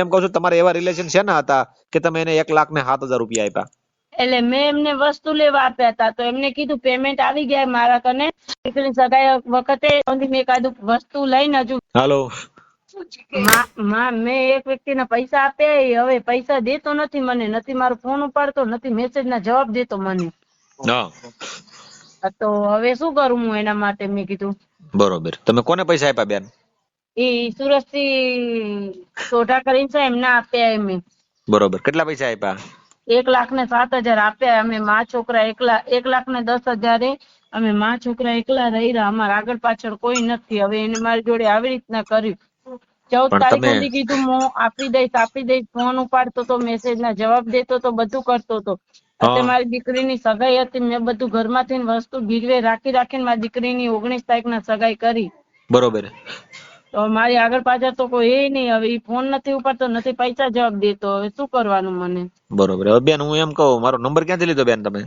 એમ કહું છું તમારે એવા રિલેશન છે ને હતા કે તમે એને 1,07,000 રૂપિયા આપ્યા? એટલે મેં એમને વસ્તુ લેવા આપ્યા હતા તો એમને કીધું પેમેન્ટ આવી ગયા મારા કને દીકરી સગાઈ વખતે મેં કાધું વસ્તુ લઈને હજુ હાલો મેં એક વ્યક્તિને પૈસા આપ્યા હવે પૈસા દેતો નથી મને, નથી મારો ફોન ઉપાડતો, નથી મેસેજ ના જવાબ દેતો મને. હા તો હવે શું કરું હું એના માટે? મેં કીધું બરોબર. તમે કોને પૈસા આપ્યા બેન? એ સુરત થી સોઢા કરીને છે એમને આપ્યા એમ. બરોબર. કેટલા પૈસા આપ્યા? 1,07,000 આપ્યા. અમે માં છોકરા એકલા, 1,10,000 અમે માં છોકરા એકલા રહી રહ્યા. અમારા આગળ પાછળ કોઈ નથી. હવે એને મારી જોડે આવી રીતના કર્યું. 14 તારીખ સુધી કીધું હું આપી દઈશ. ફોન ઉપાડતો તો, મેસેજ ના જવાબ દેતો તો, બધું કરતો હતો. અત્યારે મારી દીકરીની સગાઈ હતી, મેં બધું ઘરમાંથી વસ્તુ ગીરવે રાખીને મારી દીકરીની 19 તારીખના સગાઈ કરી. બરોબર. તો મારી આગળ પાછળ તો કોઈ એ નહીં. હવે ઈ ફોન નથી ઉપાડતો, નથી પૈસા જવાબ દેતો. હવે શું કરવાનું મને? બરોબર. હવે બેન હું એમ કહું, મારો નંબર ક્યાંથી લીધો બેન તમે?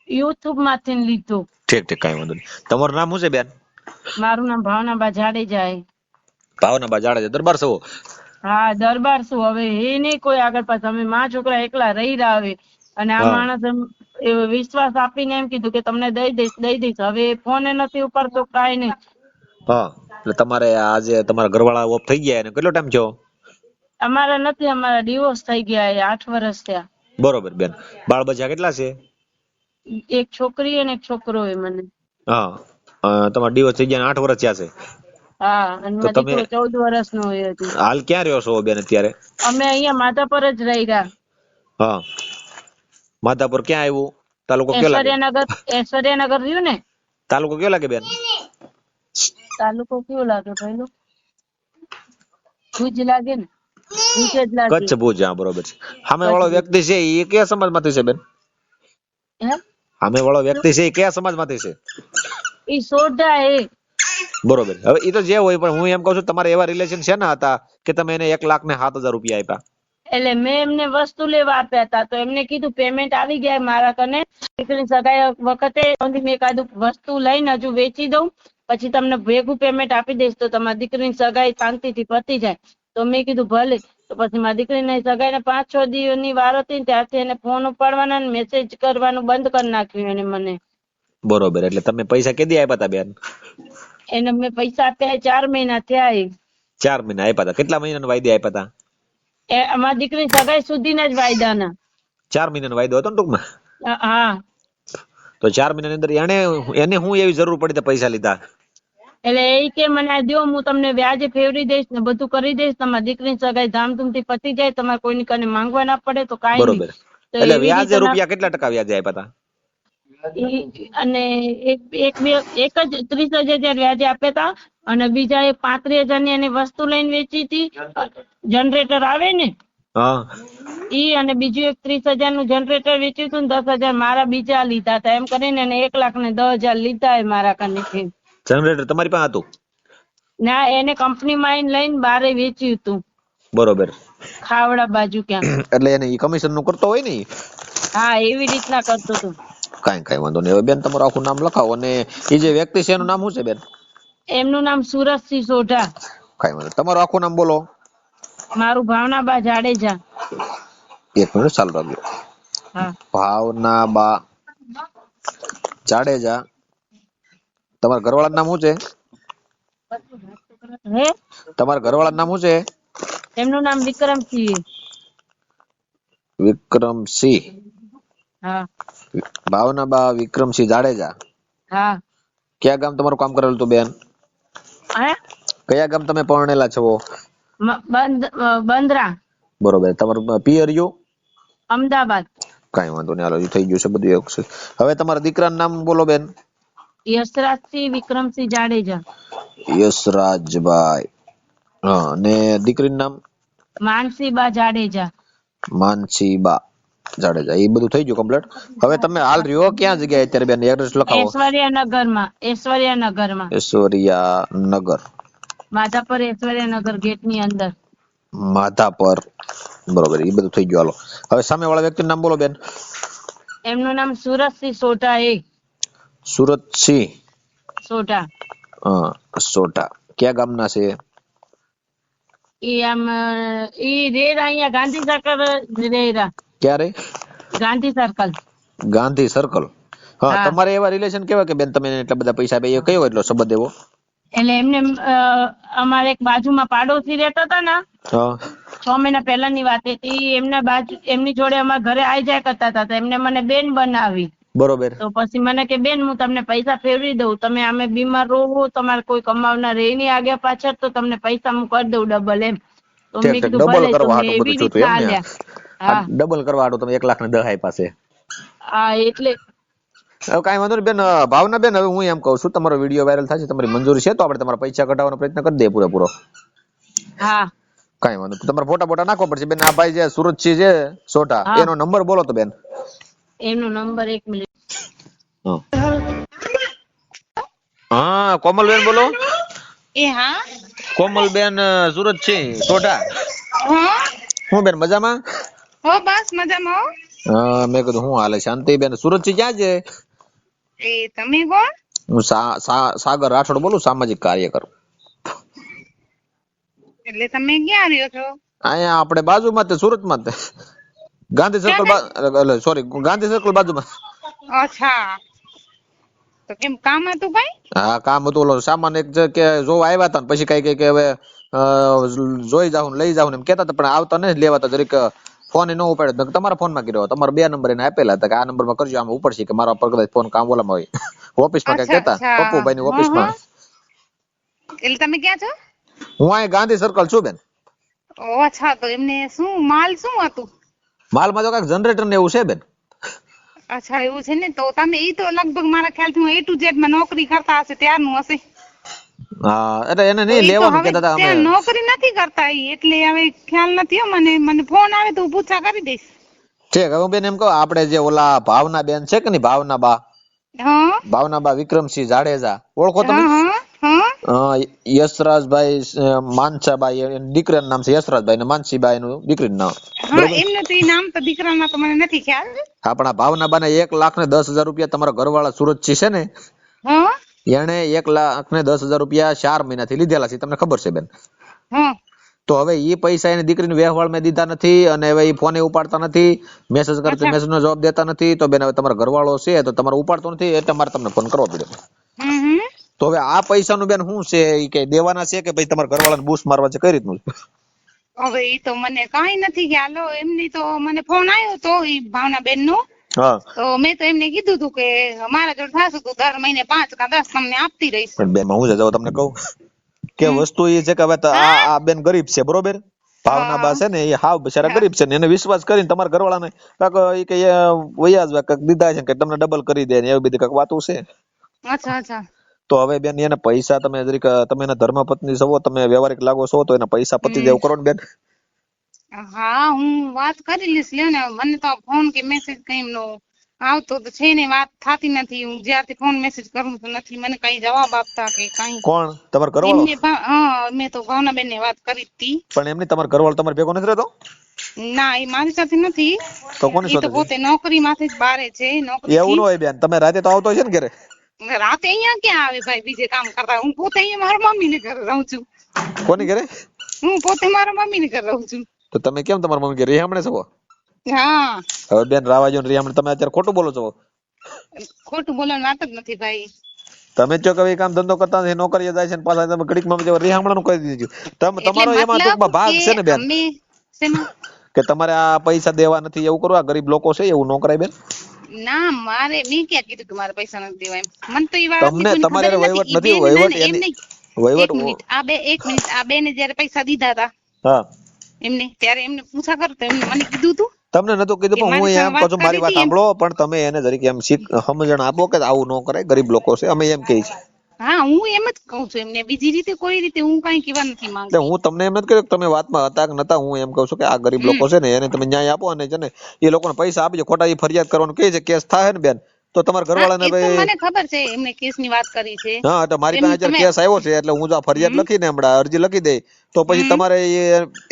યુટ્યુબ માંથી લીધો. ઠીક કઈ વાંધો નહીં. તમારું નામ શું છે બેન? મારું નામ ભાવનાબા જાડેજા. ભાવનાબા જાડેજા. દરબાર છો? હા દરબાર શું. હવે એ નહીં કોઈ આગળ પાછળ. અમે માં છોકરા એકલા રહી રહ્યા. હવે અને આ માણસ વિશ્વાસ આપીને એમ કીધું કે તમને દઈ દઈશ. હવે ફોન નથી ઉપાડતો, કાંઈ નહીં. હા એટલે તમારે આજે તમારા ઘરવાળા ઓફ થઈ ગયા એને કેટલો ટાઈમ થયો? અમારા નથી, અમારા ડિવોર્સ થઈ ગયા. 8 વર્ષ થયા. બરોબર બેન. બાળ બચ્ચા કેટલા છે? એક છોકરી અને એક છોકરો હોય મને. હા તમારા ડિવોર્સ થઈ ગયા 8 વર્ષ થયા છે? હા અને મારો દીકરો 14 વર્ષનો હોય હજી. હાલ ક્યાં રહ્યો છો બેન અત્યારે? અમે અહીંયા માધાપર જ રહી રહ્યા. હા માધાપર ક્યાં આવ્યું? તાલુકો કયો લાગે? ઐશ્વર્યાનગર રહ્યું ને. તાલુકો કયો લાગે બેન? તાલુકો કયો લાગે ભાઈ? ભુજ લાગે ને. ભુજ જ લાગે. કચ્છ ભુજ. હા બરોબર છે. સામે વાળો વ્યક્તિ છે એ કયા સમાજ માંથી છે બેન? સામે વાળો વ્યક્તિ છે એ કયા સમાજ માંથી છે? ઈ સોઢા એ. બરોબર. હવે એ તો જે હોય પણ હું એમ કહું છું તમારે એવા રિલેશન છે ને હતા કે તમે એને 1,07,000 રૂપિયા આપ્યા? એટલે મેં એમને વસ્તુ લેવા આપ્યા હતા તો એમને કીધું પેમેન્ટ આવી ગયા મારા કને દીકરી સગાઈ વખતે મેં કાધું વસ્તુ લઈને હજુ વેચી દઉં પછી તમને ભેગું પેમેન્ટ આપી દઈશ તો તમારી દીકરીની સગાઈ શાંતિથી પતી જાય. તો મેં કીધું ભલે. તો પછી મારી દીકરીની સગાઈને 5-6 દિવસની વાર હતી ત્યારથી એને ફોન ઉપાડવાના ને મેસેજ કરવાનું બંધ કરી નાખ્યું એને મને. બરોબર. એટલે તમે પૈસા કેદી આપ્યા હતા બેન? એને મેં પૈસા આપ્યા 4 મહિના થયા. 4 મહિના આપ્યા હતા. કેટલા મહિનાનો વાયદે આપ્યા હતા? અમારી દીકરી સગાઈ સુધીના જ વાયદાના. 4 મહિનાનો વાયદો હતો ને ટૂંકમાં? હા. તો 4 મહિનાની અંદર એને હું એવી જરૂર પડી તો પૈસા લીધા? એટલે એ કે મને આ દો હું તમને વ્યાજે ફેરવી દઈશ ને બધું કરી દઈશ. તમારી દીકરીની સગાઈ ધામધૂમથી પતી જાય, તમારે કોઈની કને માંગવા ના પડે તો કાંઈ નહીં. એટલે વ્યાજે રૂપિયા કેટલા ટકા વ્યાજે આપ્યા હતા? અને એક જ 30,000 વ્યાજે આપ્યા હતા અને બીજા 35,000 ની એની વસ્તુ લઈને વેચી હતી. જનરેટર આવે ને ઈ અને બીજું એક 30,000 નું જનરેટર વેચ્યું હતું ને 10,000 મારા બીજા લીધા હતા. એમ કરીને એને 1,10,000 લીધા મારા કનેથી. જનરેટર તમારી પાસે હતું? ના એને કંપની માં લઈને બારે વેચ્યું હતું. બરોબર. ખાવડા બાજુ ક્યાં. એટલે એને કમિશન નું કરતો હોય ને? હા એવી રીતના કરતો હતો. કઈ વાંધો નહીં. હવે બેન તમારું આખું નામ લખાવો અને એ જે વ્યક્તિ છે એનું નામ શું છે બેન? એમનું નામ સુરતસિંહ સોઢા. કઈ વાંધો. તમારું આખું નામ બોલો. મારું ભાવનાબા જાડેજા. એક મિનિટ ચાલુ રાખજો. ભાવનાબા જાડેજા. તમારા ઘરવાળાનું નામ શું છે? તમારા ઘરવાળાનું નામ શું છે? એમનું નામ વિક્રમસિંહ. વિક્રમસિંહ. હા. ભાવનાબા વિક્રમસિંહ જાડેજા. હા. કયા ગામ તમારું કામ કરેલું હતું બેન? કયા ગામ તમે પરણેલા છો? બંદરા. બરોબર. તમારું પિયરિયું? અમદાવાદ. કઈ વાંધો નહીં. હાલો થઈ ગયું છે બધું એક છે. હવે તમારા દીકરાનું નામ બોલો બેન. યશરાજસિંહ વિક્રમસિંહ જાડેજા. યશરાજભાઈ. હા અને દીકરીનું નામ? માનસીબા જાડેજા. માનસીબા જાડેજા. એ બધું થઈ ગયું કમ્પ્લીટ. હવે તમે હાલ રહ્યો ક્યાં જગ્યાએ અત્યારે બેન? એડ્રેસ લખાવો. ઐશ્વર્યાનગરમાં. ઐશ્વર્યાનગર. માધાપર ઐશ્વર્યાનગર ગેટ ની અંદર. માધાપર. બરોબર. એ બધું થઈ ગયું. હાલો હવે સામે વાળા વ્યક્તિનું નામ બોલો બેન. એમનું નામ સુરતસિંહ સોઢા. સુરતસિંહ સોઢા. સોઢા. કયા ગામના છે? ઈ આમ ઈ રેરા અહીંયા ગાંધી સર્કલ રેરા ક્યારે? ગાંધી સર્કલ. ગાંધી સર્કલ. હા, હા. તમારે એવા રિલેશન કેવા કે બેન તમે એને એટલા બધા પૈસા આપે, એ કયો એટલો સંબંધ એવો? એટલે એમને અમારે એક બાજુમાં પાડોશી રહેતા હતા ને, હા 6 મહિના પહેલાની વાત હતી. એમની જોડે અમારા ઘરે આઈ જાય કરતા હતા, તો એમને મને બેન બનાવી. બરોબર. તો પછી મને કે બેન હું તમને પૈસા ફેરવી દઉં, તમે અમે બીમાર રહો, તમારે કોઈ કમાવનાર રહે નહીં આગળ પાછળ, તો તમને પૈસા હું કરી દઉં ડબલ એમ. તો મેં કીધું ડબલ ભલે, તો કરવા મેં હાટું બધું એવી જોતું રીતના એમ ને? આલ્યા. હા ડબલ કરવા હાટું તમે 1,10,000 આપ્યા છે. હા એટલે હવે કાંઈ વાંધો નહીં બેન. ભાવના બેન, હવે હું એમ કહું છું, તમારો વિડીયો વાયરલ થશે, તમારી મંજૂરી છે તો આપણે તમારા પૈસા કઢાવવાનો પ્રયત્ન કરી દઈએ પૂરેપૂરો. હા કાંઈ વાંધો નહીં. તમારા ફોટા નાખવા પડશે બેન. આ ભાઈ જે સુરતથી છે સોઢા, હા. એનો નંબર બોલો તો બેન. એમનો નંબર 1 મિનિટ. હા કોમલબેન બોલો. એ હા કોમલબેન સુરત છે સોઢા. હા હું બેન મજામાં? હો બસ મજામાં હો. હા, મેં કીધું હું હાલે શાંતિબેન? સુરત થી ક્યાં છે? એ તમે કોણ? હું સાગર રાઠોડ બોલું, સામાજિક કાર્યકર. એટલે તમે ક્યાં રહ્યો છો? અહીંયા આપણે બાજુમાં જ, સુરતમાં જ, Gandhi circle sorry Gandhi circle બાજુમાં. અચ્છા, તો કેમ કામ હતું કઈ? હા કામ હતું, ઓલો સામાન એક કે જોવા આવ્યા હતા ને પછી કઈ કે હવે જોઈ જાવ લઈ જાવ ને એમ કેતા હતા, પણ આવતા નહીં લેવાતા. જરીક ફોન ન ઉપાડ્યો. તમારા ફોન માં કર્યો, તમારા 2 નંબર એને આપેલા હતા કે આ નંબર માં કરજો, આમ ઉપડશે કે મારા પર કદાચ ફોન કામ ઓલામાં હોય. ઓફિસ માં કઈ કેતા, પપ્પુભાઈ ની ઓફિસ માં. એટલે તમે ક્યાં છો? હું અહીં ગાંધી સર્કલ છું બેન. ઓ અચ્છા, તો એમને શું માલ શું હતું? માલમાં તો કઈક જનરેટર ને એવું છે બેન. અચ્છા એવું છે ને, તો તમે ઈ તો લગભગ મારા ખ્યાલથી A to Z માં નોકરી કરતા હશે ત્યારનું હશે. હા એટલે એને નહીં લેવાનું કેતા હતા અમે. નોકરી નથી કરતા ઈ, એટલે હવે ખ્યાલ નથી હો મને ફોન આવે તો હું પૂછા કરી દઈશ. ઠીક. હવે બેન એમ કહો, આપણે જે ઓલા ભાવના બેન છે કે નહીં, ભાવના બા, હા ભાવના બા વિક્રમસિંહ જાડેજા, ઓળખો તમે? યશરાજભાઈ માનસાબાઈ, દીકરાનું નામ છે યશરાજભાઈ ને માનસીબાઈ નું દીકરીનું નામ. એમને તો ઈ નામ તો દીકરાના તો મને નથી ખ્યાલ. આપણા ભાવના બાને 1,10,000 રૂપિયા તમારા ઘરવાળા સુરત છે ને, એને 1,10,000 રૂપિયા 4 મહિનાથી લીધેલા છે, તમને ખબર છે બેન? તો હવે એ પૈસા એની દીકરીને વ્યવહારમાં દીધા નથી, અને હવે એ ફોને ઉપાડતા નથી, મેસેજ કરતા મેસેજ નો જવાબ દેતા નથી. તો બેન હવે તમારો ઘરવાળો છે તો તમારે ઉપાડતો નથી, એટલે મારે તમને ફોન કરવો પડ્યો. તો હવે આ પૈસાનું બેન શું છે, એ કઈ દેવાના છે કે ભાઈ તમારા ઘરવાળાને બૂસ મારવા છે, કઈ રીતનું? હવે ઈ તો મને કાંઈ નથી ખ્યાલ. એમની તો મને ફોન આવ્યો તો ઈ ભાવનાબેન નો, તો મેં તો એમને કીધું હતું કે મારા જોડે થશે તો દર મહિને 5 કે 10 તમને આપતી રહીશ. પણ બેન હું જાવ તમને કહું કે વસ્તુ એ છે કે હવે આ બેન ગરીબ છે, બરોબર? ભાવના બા છે ને એ હાવ બિચારા ગરીબ છે ને, એને વિશ્વાસ કરીને તમારા ઘરવાળાને કાક એ કે વયાજ કાક દીધા છે કે તમને ડબલ કરી દે ને એવી બધી કાક વાતો છે. અચ્છા અચ્છા. તો હવે બેન એને પૈસા તમે જરીક, તમે એના ધર્મપત્ની છો, તમે વ્યવહારિક લાગો છો, તો એના પૈસા પતી દેવું કરો ને બેન. હા હું વાત કરી લઈશ. લ્યો ને, મને તો ફોન કે મેસેજ કઈ નો આવતો તો છે ને, વાત થતી નથી. હું જ્યારથી ફોન મેસેજ કરું તો નથી મને કઈ જવાબ આપતા કે કઈ. કોણ તમારો ઘરવાળો? હા મેં તો ભાવનાબેન ને વાત કરી હતી. પણ એમની તમારો ઘરવાળો તમારે ભેગો નથી રહેતો? ના એ મારી સાથે નથી. તો કોની સાથે? પોતે નોકરી માંથી જ બહાર છે. નોકરી એવું ન હોય બેન, તમે રાતે તો આવતો હશે ને ઘરે? રાતે અહીંયા ક્યાં આવે ભાઈ, બીજે કામ કરતા. હું પોતે અહીંયા મારા મમ્મી ને ઘરે રહું છું. કોની ઘરે? હું પોતે મારા મમ્મી ને ઘરે રહું છું. તો તમે કેમ તમારા મમ્મી ઘરે રિહામણે છો? હા હવે બેન રાવાજો ને રિહામણે, તમે અત્યારે ખોટું બોલો છો. ખોટું બોલવાની વાત જ નથી ભાઈ. તમે જો કઈ કામ ધંધો કરતા નથી, નોકરીએ જાય છે, પાછા તમે ઘડીકમાં રિહામણાનું કહી દીધું. તમારો એમાં ટૂંકમાં ભાગ છે ને બેન, કે તમારે આ પૈસા દેવા નથી એવું કરો. આ ગરીબ લોકો છે, એવું ન કરાય બેન. ના મારે મેં ક્યાં કીધું કે મારે પૈસા નથી દેવા એમ. મને તો એ વાત તમને તમારે વહીવટ નથી, વહીવટ એક મિનિટ આ બેને જયારે પૈસા દીધા હતા હા એમને, ત્યારે એમને પૂછા કરો તો એમને મને કીધું તું. તમને નતું કીધું, પણ હું એમ કહું છું, મારી વાત સાંભળો, પણ તમે એને જરીક એમ સમજણ આપો કે આવું ન કરાય, ગરીબ લોકો છે, અમે એમ કહી છીએ. હા હું એમ જ કહું છું એમને, બીજી રીતે કોઈ રીતે હું કઈ કહેવા નથી માંગતી. હું તમને એમ નથી કહ્યું તમે વાતમાં હતા કે નતા. હું એમ કહું છું કે આ ગરીબ લોકો છે ને, એને તમે ન્યાય આપો, અને છે ને એ લોકોને પૈસા આપજો. ખોટા એ ફરિયાદ કરવાનું કહે છે, કેસ થાય ને બેન, તો તમારા ઘરવાળાને ભાઈ મને ખબર છે એમને કેસ ની વાત કરી છે. હા તો મારી પાસે અત્યારે કેસ આવ્યો છે, એટલે હું જો ફરિયાદ લખીને હમણાં અરજી લખી દઈ, તો પછી તમારે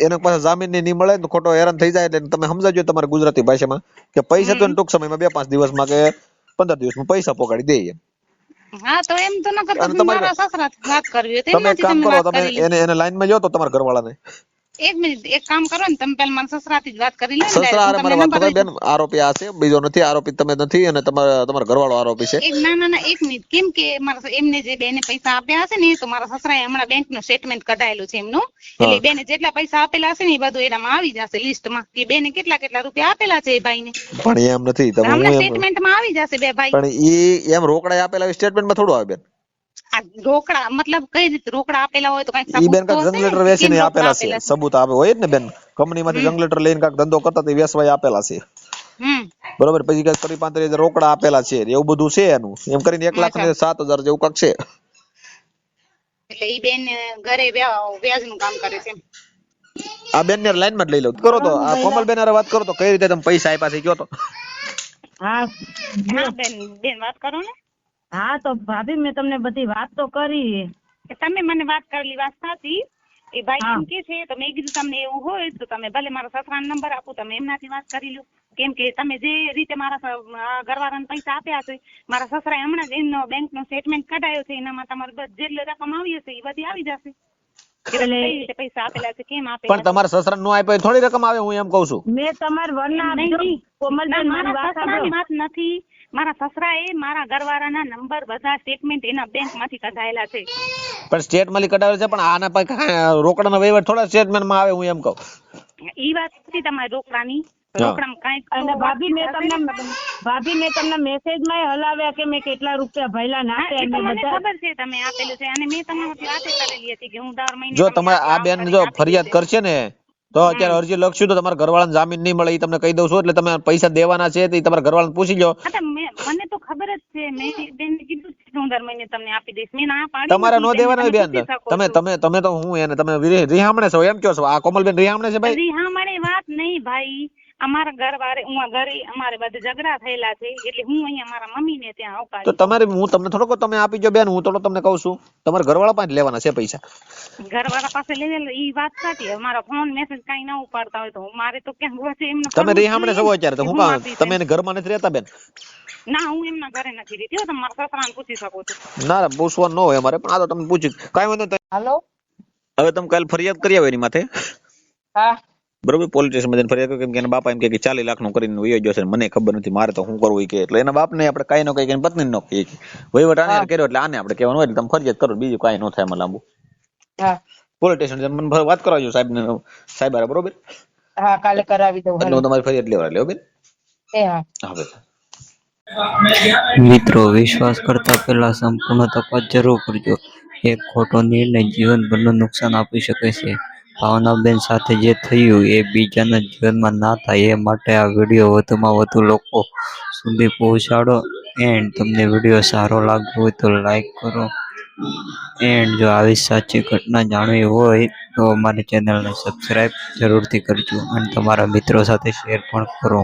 એને પાસે જામીન ની મળે ને ખોટો હેરાન થઈ જાય. એટલે તમે સમજાવજો તમારી ગુજરાતી ભાષામાં કે પૈસા તો ટૂંક સમયમાં 2-5 દિવસમાં કે 15 દિવસમાં પૈસા પહોંચાડી દે એમ. હા તો એમ તો ન કરતા, મારા સસરા વાત કરવી હોય તમે એક કામ કરો, તમે એને લાઈન માં જો તો તમારા ઘરવાળાને એક મિનિટ એક કામ કરો ને તમે પેલા મારા સસરાથી જ વાત કરી લો ને સસરા direct. હારે હું મારે તમને વાત તો નંબર કરી બેન, આરોપી આ છે, બીજો નથી આરોપી, તમે નથી, અને તમારો ઘરવાળો આરોપી છે. એક ના એક મિનિટ કેમ કે મારા એમને જે બેને પૈસા આપ્યા હશે ને તો મારા સસરાએ હમણાં બેંક નું સ્ટેટમેન્ટ કઢાયેલું છે એમનું, એટલે બેને જેટલા પૈસા આપેલા હશે ને એ બધું એનામાં આવી જશે લિસ્ટમાં કે બેને કેટલા રૂપિયા આપેલા છે એ ભાઈને. પણ એમ નથી, તમે હું હમણાં એમ સ્ટેટમેન્ટમાં આવી જશે બે ભાઈ. પણ ઈ એમ રોકડા આપેલા સ્ટેટમેન્ટમાં થોડું આવે બેન. આ રોકડા મતલબ કઈ રીતે રોકડા આપેલા હોય તો કઈક ઈ બેન સબૂત તો કાંઈક હશે જંગ લેટર ને કે કેમ વેચીને રોકડા આપેલા છે, આપેલા છે. સબૂત આવે હોય જ ને બેન, કંપનીમાંથી જંગ લેટર લઈને કાંઈક ધંધો કરતા તે વેચવાય આપેલા છે, હમ બરોબર, પછી કાંઈક 35,000 રોકડા આપેલા છે, એવું બધું છે એનું, એમ કરીને 1,07,000 જેવું કાંઈક છે. એટલે ઈ બેન ઘરે વ્યાજ નું કામ કરે છે એમ. આ બેન ને લાઈન માં જ લઈ લઉં કરો તો, આ કોમલ બેન હારે વાત કરો તો કઈ રીતે તમે પૈસા આપ્યા છે કયો તો. હા હા બેન વાત કરો ને. હા તો ભાભી મેં તમને બધી વાત તો કરી. તમે મને વાત કરેલી વાત સાચી, એ ભાઈ એમ કે છે તો મેં કીધું તમને એવું હોય તો તમે ભલે મારા સસરાનો નંબર આપો, તમે એમનાથી વાત કરી લો, કેમ કે તમે જે રીતે મારા ઘરવાળાને પૈસા આપ્યા છે, મારા સસરાએ હમણાં જ એમનો બેંક નો સ્ટેટમેન્ટ કઢાયો છે, એનામાં તમારે જેટલી રકમ આવી હશે એ બધી આવી જશે. કઈ રીતે પૈસા આપેલા છે, કેમ આપેલા. પણ તમારા સસરા નો આપ્યો થોડી રકમ આવે, હું એમ કઉ છું. મેં તમારા વરના કોમલબેન મારી વાત સાંભળો. વાત નથી, મારા સસરાએ મારા ઘરવાળાના નંબર બધા સ્ટેટમેન્ટ એના બેંક માંથી કઢાયેલા છે. પણ સ્ટેટમેન્ટ કઢાવેલ છે, પણ આના પાસે રોકડાનો વહીવટ થોડા સ્ટેટમેન્ટમાં આવે, હું એમ કહું. ઈ વાત નથી તમારી રોકડાની. હા. રોકડામાં કાંઈક અને ભાભી મેં તમને મેસેજમાં હલાવ્યા કે મેં કેટલા રૂપિયા ભયલા નાખ્યા મને બધા. ખબર છે તમે આપેલું છે, અને મેં તમારાથી વાતે કરેલી હતી કે હું દર મહિને જો તમને તમારે આ આમ બેન કરીને જો આપી ફરિયાદ દઈશ. કરશે ને તો અત્યારે અરજી લખશું તો તમારા ઘરવાળાને જામીન નહીં મળે, એ તમને કહી દઉં છું, એટલે તમે પૈસા દેવાના છે તે તમારા ઘરવાળાને પૂછી લો. હા તો મને તો ખબર જ છે, મેં બેનને કીધું છે કે હું દર મહિને તમને આપી દઈશ, મેં ના પાડી તમારે નથી, નો બેનને દેવાના હોય તમે બેન, પૂછી શકો તમે છો. તમે તો હું એને તમે રિહામણે છો એમ કહો છો, આ કોમલબેન રિહામણે છે ભાઈ. હા મારી વાત નહીં ભાઈ, અમારા ઘરે અમારે બધે ઝઘડા થયેલા છે, એટલે હું અહીંયા મારા મમ્મી ને ત્યાં તો અવકાળી. તમારે હું તમને થોડોક તમે આપી જો બેન, હું થોડો તમને કહું છું, તમારા ઘરવાળા પાસે લેવાના છે પૈસા. ઘરવાળા પાસે લેવેલો ઈ વાત સાચી, મારા ફોન મેસેજ કઈ ના ઉપાડતા હોય તો મારે તો ક્યાં હોય એમને તમે કરવું જ રિહામણે જોઈએ છો ને, અત્યારે તો કે હું હું કામ આપીશ તમે એમ. એને ઘરમાં નથી રહેતા બેન. ના હું એમના ઘરે નથી રહેતી હો, તમે મારા સસરાને પૂછી શકો છો. ના પૂછવાનું ન હોય અમારે, પણ આ તો તમે પૂછ્યું કઈ વાંધો નહીં. હાલો. હવે તમે કાલે ફરિયાદ કરી આવો એની માથે, હા બરોબર, પોલીસ સ્ટેશનમાં જઈને ફરિયાદ કરો, કેમ કે એના બાપા એમ કે 40 લાખનું કરીને વયો ગયો છે, મને ખબર નથી, મારે તો શું કરવું કે, એટલે એના બાપને આપણે કઈ ન કઈ એની પત્ની નો કહીએ, વહીવટ આને યાર કર્યો એટલે આને આપણે કહેવાનું હોય, એટલે તમે ફરિયાદ કરો, બીજું કઈ ન થાય એમાં લાંબુ. હા પોલીસ સ્ટેશન જઈને મને વાત કરાવજો સાહેબ હારે, બરોબર, હા કાલે કરાવી દઉં. એટલે હું તમારી ફરિયાદ લેવા લેવો બેન. હા હા બેન. મિત્રો, વિશ્વાસ કરતા પહેલા સંપૂર્ણ તપાસ જરૂર કરજો. એક ખોટો નિર્ણય જીવનભરનું નુકસાન આપી શકે છે. ભાવનાબેન સાથે જે થયું એ બીજાના જીવનમાં ના થાય એ માટે આ વિડીયો વધુમાં વધુ લોકો સુધી પહોંચાડો. એન્ડ તમને વિડીયો સારો લાગ્યો હોય તો લાઈક કરો. એન્ડ જો આવી સાચી ઘટના જાણવી હોય તો અમારી ચેનલને સબસ્ક્રાઈબ જરૂરથી કરજો અને તમારા મિત્રો સાથે શેર પણ કરો.